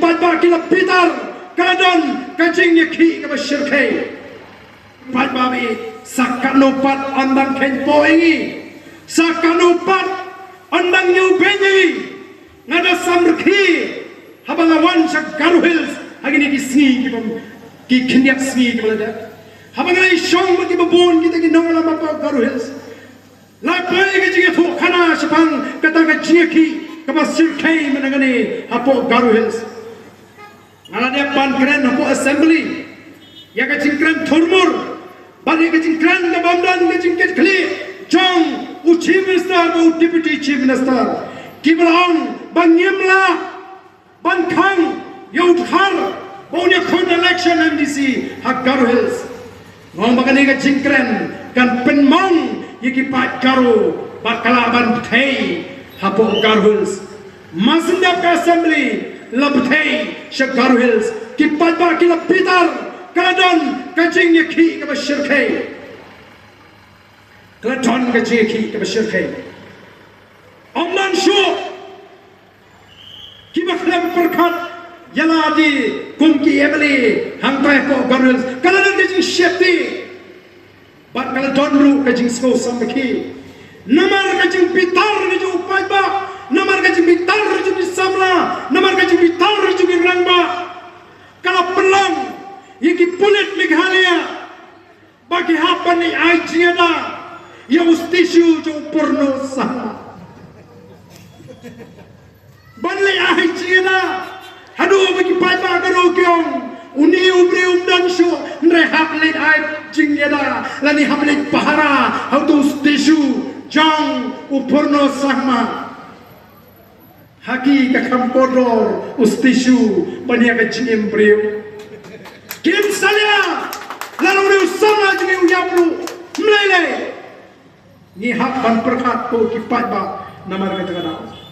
Paitbah Ki La Bitar kadon kajing yaki ke bersyirkai Paitbah bi sakanupat andang kenpo ingi sakanupat andang nyubenyi ngada samrki habangawan sak garuhils hagini kisni ki kinyak sni balada habangai shong ki babon kita ki nongala mapa garuhils la pai ki jige tho khana sapang kata ka jiki ka basirkai managani hapo garuhils ngala dia pan kren hapo assembly ya ka jingkran thurmur bani ka jingkran ka bamdan ka jingket khli jong chief minister bu deputy chief minister kibrang banyemla bankhang yauthar baunya khon election MDC hak garuhils ngom bagani ka jingkran kan penmong yiki pat garu bakala ban thei hapo garuhils masndap ka assembly labthei shak garuhils ki Paitbah Ki La Bitar kadon kajing yaki ka bersyirkai Klaton kajiki ke bersyirkai Omlan syuk Kiba khlem perkat Yala di kumki emeli Hangtai po garuhils Kaladon kajing syepti Bat kaladon ru kajing sko sambaki Namar kajing bitar kajing Paitbah Namar kajing bitar kajing samla Namar kajing bitar kajing rangba Kalau pelang Yiki pulit Meghalaya Bagi hapan ni aijiada Ya ustisu jo porno sama Banlay aijiada Hadu bagi Paitbah karo kyong Uni ubri umdan syo Nre haplit aijiada Lani haplit pahara How to ustisu Jang uporno sama Haki kakampodor ustisu Bani akajim priu Kim salia lalu dia sama jadi uyaplu meleleh ni hak ban perkat po ki Paitbah nama kata-kata